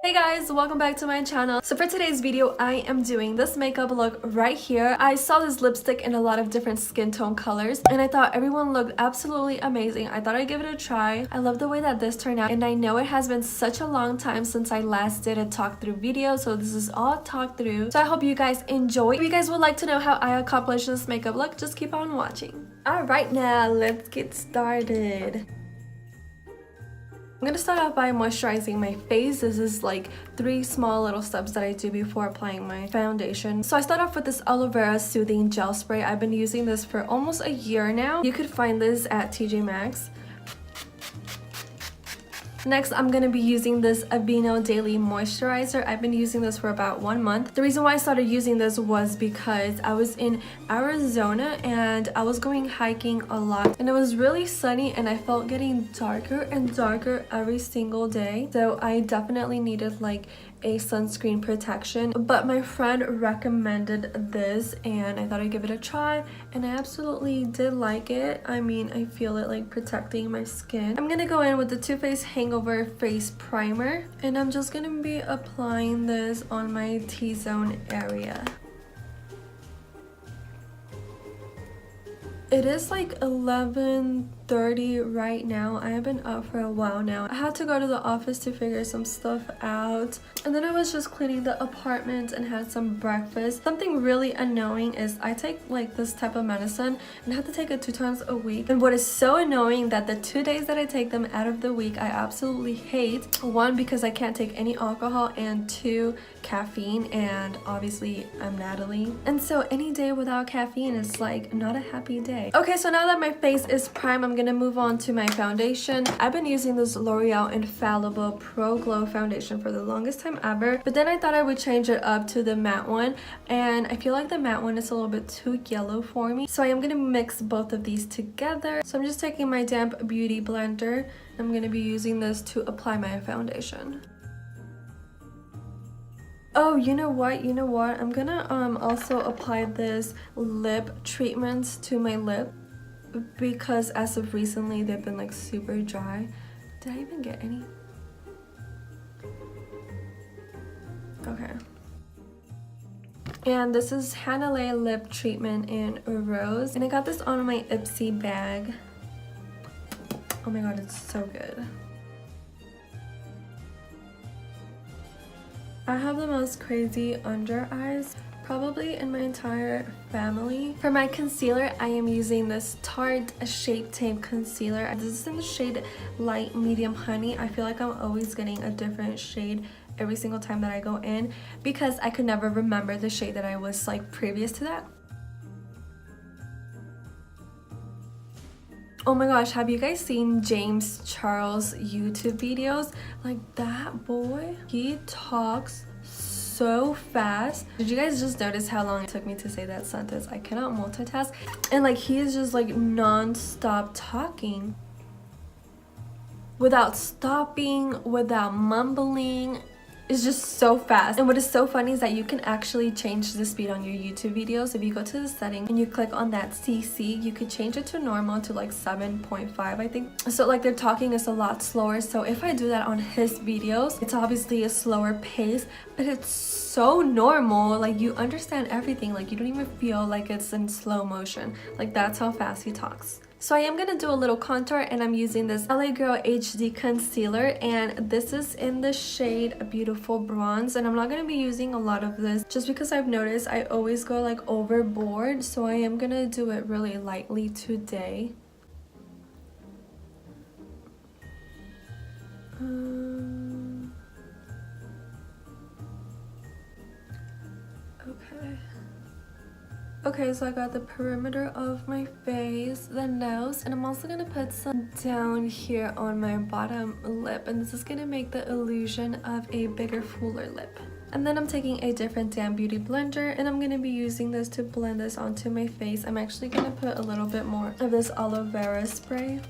Hey guys, welcome back to my channel. So for today's video, I am doing this makeup look right here. I saw this lipstick in a lot of different skin tone colors and I thought everyone looked absolutely amazing. I thought I'd give it a try. I love the way that this turned out, and I know it has been such a long time since I last did a talk through video, so this is all talk through. So I hope you guys enjoy. If you guys would like to know how I accomplished this makeup look, just keep on watching. Alright, now let's get started. I'm gonna start off by moisturizing my face. This is like 3 small little steps that I do before applying my foundation. So I start off with this aloe vera soothing gel spray. I've been using this for almost a year now. You could find this at TJ Maxx. Next, I'm going to be using this Aveeno Daily Moisturizer. I've been using this for about 1 month. The reason why I started using this was because I was in Arizona and I was going hiking a lot. And it was really sunny and I felt getting darker and darker every single day. So I definitely needed like a sunscreen protection. But my friend recommended this and I thought I'd give it a try. And I absolutely did like it. I mean, I feel it like protecting my skin. I'm going to go in with the Too Faced Hangover Face Primer, and I'm just gonna be applying this on my T-zone area. It is like 11:30 right now. I have been up for a while now. I had to go to the office to figure some stuff out, and then I was just cleaning the apartment and had some breakfast. Something really annoying is I take like this type of medicine and I have to take it 2 times a week, and what is so annoying that the 2 days that I take them out of the week I absolutely hate. 1, because I can't take any alcohol, and 2, caffeine, and obviously I'm Nathaly, and so any day without caffeine is like not a happy day. Okay, so now that my face is primed, I'm gonna move on to my foundation. I've been using this L'Oreal Infallible Pro Glow foundation for the longest time ever, but then I thought I would change it up to the matte one, and I feel like the matte one is a little bit too yellow for me, so I am gonna mix both of these together. So I'm just taking my damp beauty blender. I'm gonna be using this to apply my foundation. Oh, you know what? I'm gonna also apply this lip treatment to my lip because as of recently they've been like super dry. Did I even get any? Okay. And this is Nathaly lip treatment in Rose, and I got this on my Ipsy bag. Oh my god, it's so good. I have the most crazy under eyes probably in my entire family. For my concealer, I am using this Tarte Shape Tape Concealer. This is in the shade Light Medium Honey. I feel like I'm always getting a different shade every single time that I go in because I could never remember the shade that I was like previous to that. Oh my gosh, have you guys seen James Charles YouTube videos? Like that boy, he talks so fast. Did you guys just notice how long it took me to say that sentence? I cannot multitask. And like he is just like non-stop talking without stopping, without mumbling. It's just so fast. And what is so funny is that you can actually change the speed on your YouTube videos. If you go to the setting and you click on that CC, you could change it to normal to like 7.5, I think. So like their talking is a lot slower. So if I do that on his videos, it's obviously a slower pace, but it's so normal. Like you understand everything. Like you don't even feel like it's in slow motion. Like that's how fast he talks. So I am going to do a little contour, and I'm using this LA Girl HD concealer, and this is in the shade Beautiful Bronze, and I'm not going to be using a lot of this just because I've noticed I always go like overboard, so I am going to do it really lightly today. Okay, so I got the perimeter of my face, the nose, and I'm also going to put some down here on my bottom lip, and this is going to make the illusion of a bigger, fuller lip. And then I'm taking a different damp beauty blender, and I'm going to be using this to blend this onto my face. I'm actually going to put a little bit more of this aloe vera spray.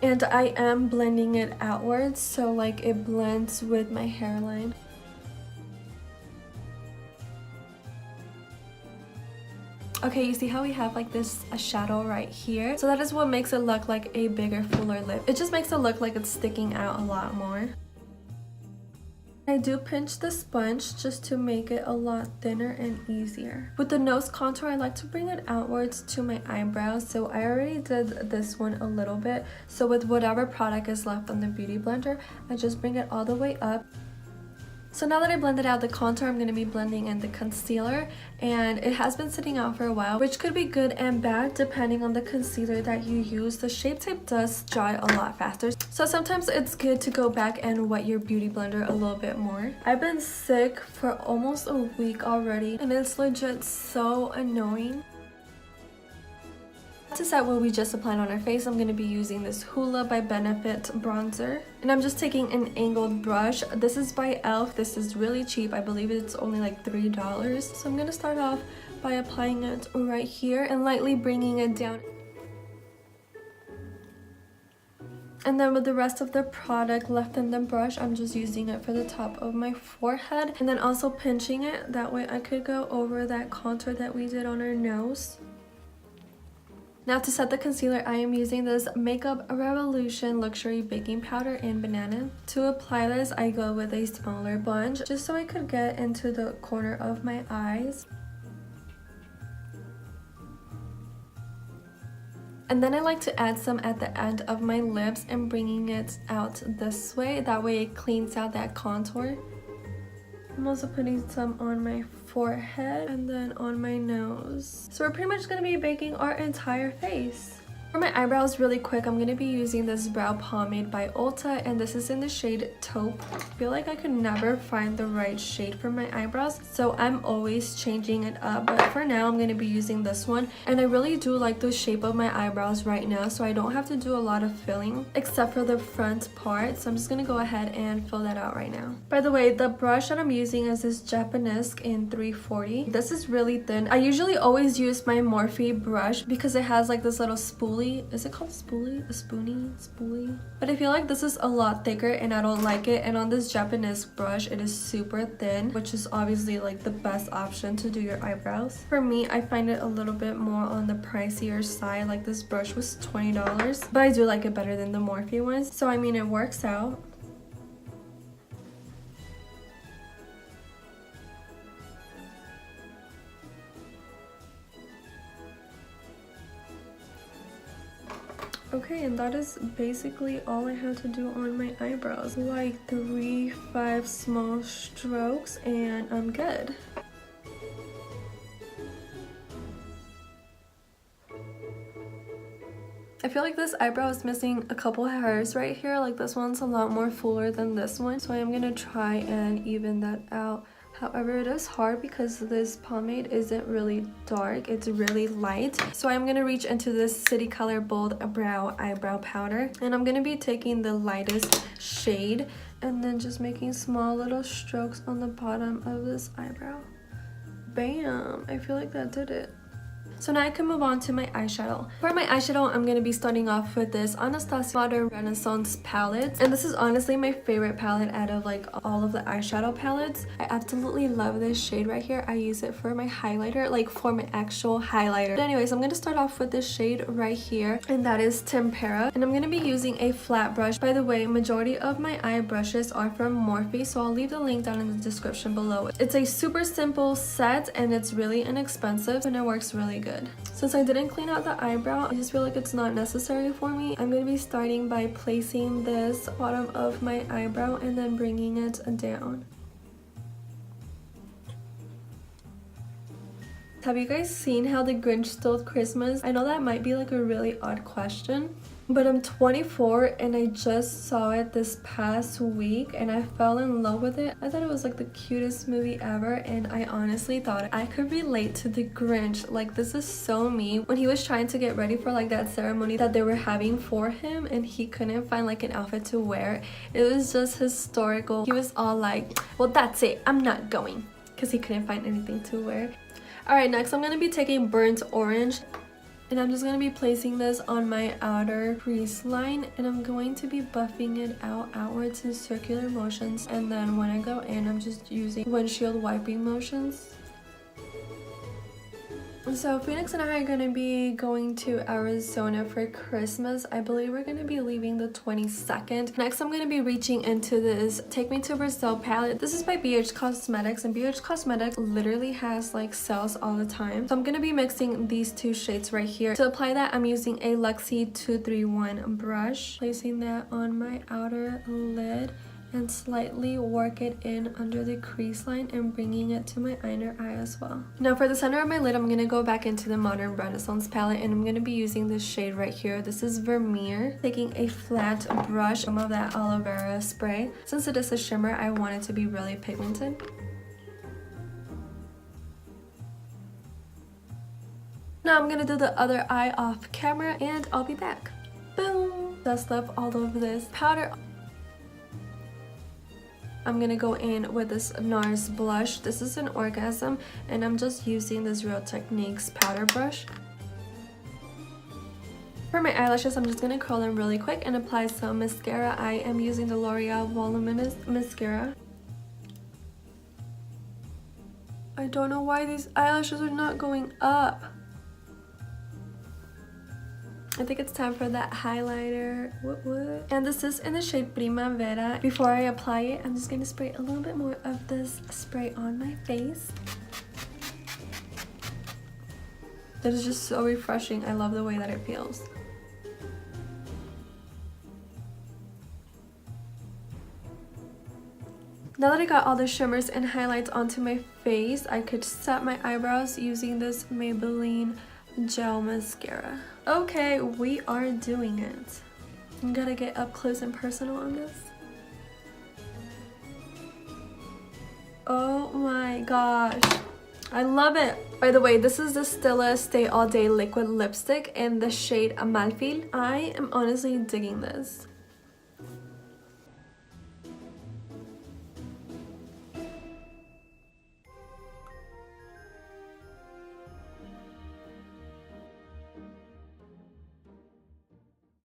And I am blending it outwards, so like it blends with my hairline. Okay, you see how we have like this a shadow right here? So that is what makes it look like a bigger, fuller lip. It just makes it look like it's sticking out a lot more. I do pinch the sponge just to make it a lot thinner and easier. With the nose contour, I like to bring it outwards to my eyebrows, so I already did this one a little bit. So with whatever product is left on the beauty blender, I just bring it all the way up. So now that I blended out the contour, I'm going to be blending in the concealer, and it has been sitting out for a while, which could be good and bad depending on the concealer that you use. The Shape Tape does dry a lot faster, so sometimes it's good to go back and wet your beauty blender a little bit more. I've been sick for almost a week already, and it's legit so annoying. To set what we just applied on our face, I'm going to be using this Hoola by Benefit bronzer, and I'm just taking an angled brush. This is by e.l.f. This is really cheap. I believe it's only like $3. So I'm going to start off by applying it right here and lightly bringing it down. And then with the rest of the product left in the brush, I'm just using it for the top of my forehead, and then also pinching it. That way I could go over that contour that we did on our nose. Now to set the concealer, I am using this Makeup Revolution Luxury Baking Powder in Banana. To apply this, I go with a smaller sponge just so I could get into the corner of my eyes. And then I like to add some at the end of my lips and bringing it out this way. That way it cleans out that contour. I'm also putting some on my forehead and then on my nose. So we're pretty much going to be baking our entire face. For my eyebrows, really quick, I'm going to be using this brow pomade by Ulta, and this is in the shade Taupe. I feel like I could never find the right shade for my eyebrows, so I'm always changing it up, but for now I'm going to be using this one. And I really do like the shape of my eyebrows right now, so I don't have to do a lot of filling except for the front part, so I'm just going to go ahead and fill that out right now. By the way, the brush that I'm using is this Japanese in 340. This is really thin. I usually always use my Morphe brush because it has like this little spoolie. Is it called spoolie? A spoolie? But I feel like this is a lot thicker and I don't like it. And on this Japanese brush, it is super thin, which is obviously like the best option to do your eyebrows. For me, I find it a little bit more on the pricier side. Like this brush was $20, but I do like it better than the Morphe ones. So I mean, it works out. Okay, and that is basically all I had to do on my eyebrows. Like 3-5 small strokes and I'm good. I feel like this eyebrow is missing a couple hairs right here. Like this one's a lot more fuller than this one, so I am gonna try and even that out. However, it is hard because this pomade isn't really dark, it's really light. So I'm going to reach into this City Color Bold Brow Eyebrow Powder, and I'm going to be taking the lightest shade and then just making small little strokes on the bottom of this eyebrow. Bam! I feel like that did it. So now I can move on to my eyeshadow. For my eyeshadow, I'm going to be starting off with this Anastasia Modern Renaissance palette. And this is honestly my favorite palette out of like all of the eyeshadow palettes. I absolutely love this shade right here. I use it for my highlighter, like for my actual highlighter. But anyways, I'm going to start off with this shade right here, and that is Tempera. And I'm going to be using a flat brush. By the way, majority of my eye brushes are from Morphe, so I'll leave the link down in the description below. It's a super simple set and it's really inexpensive and it works really good. Since I didn't clean out the eyebrow, I just feel like it's not necessary for me. I'm going to be starting by placing this bottom of my eyebrow and then bringing it down. Have you guys seen how the Grinch stole Christmas? I know that might be like a really odd question, but I'm 24 and I just saw it this past week and I fell in love with it. I thought it was like the cutest movie ever, and I honestly thought I could relate to the Grinch. Like, this is so me. When he was trying to get ready for like that ceremony that they were having for him and he couldn't find like an outfit to wear, it was just historical. He was all like, well, that's it, I'm not going, because he couldn't find anything to wear. Alright, next I'm going to be taking Burnt Orange. And I'm just going to be placing this on my outer crease line, and I'm going to be buffing it out outwards in circular motions, and then when I go in, I'm just using windshield wiping motions. So Phoenix and I are gonna be going to Arizona for Christmas. I believe we're gonna be leaving the 22nd. Next, I'm gonna be reaching into this Take Me to Brazil palette. This is by BH Cosmetics, and BH Cosmetics literally has like sales all the time. So I'm gonna be mixing these two shades right here. To apply that, I'm using a Luxie 231 brush, placing that on my outer lid and slightly work it in under the crease line and bringing it to my inner eye as well. Now for the center of my lid, I'm going to go back into the Modern Renaissance palette, and I'm going to be using this shade right here. This is Vermeer. Taking a flat brush, some of that aloe vera spray. Since it is a shimmer, I want it to be really pigmented. Now I'm going to do the other eye off camera, and I'll be back. Boom! Dust up all over this powder. I'm gonna go in with this NARS blush. This is an Orgasm, and I'm just using this Real Techniques powder brush. For my eyelashes, I'm just gonna curl them really quick and apply some mascara. I am using the L'Oreal Voluminous Mascara. I don't know why these eyelashes are not going up. I think it's time for that highlighter. And this is in the shade Primavera. Before I apply it, I'm just going to spray a little bit more of this spray on my face. That is just so refreshing. I love the way that it feels. Now that I got all the shimmers and highlights onto my face, I could set my eyebrows using this Maybelline Gel Mascara. Okay, we are doing it. I'm gonna get up close and personal on this. Oh my gosh, I love it. By the way, this is the Stila Stay All Day Liquid Lipstick in the shade Amalfi. I am honestly digging this.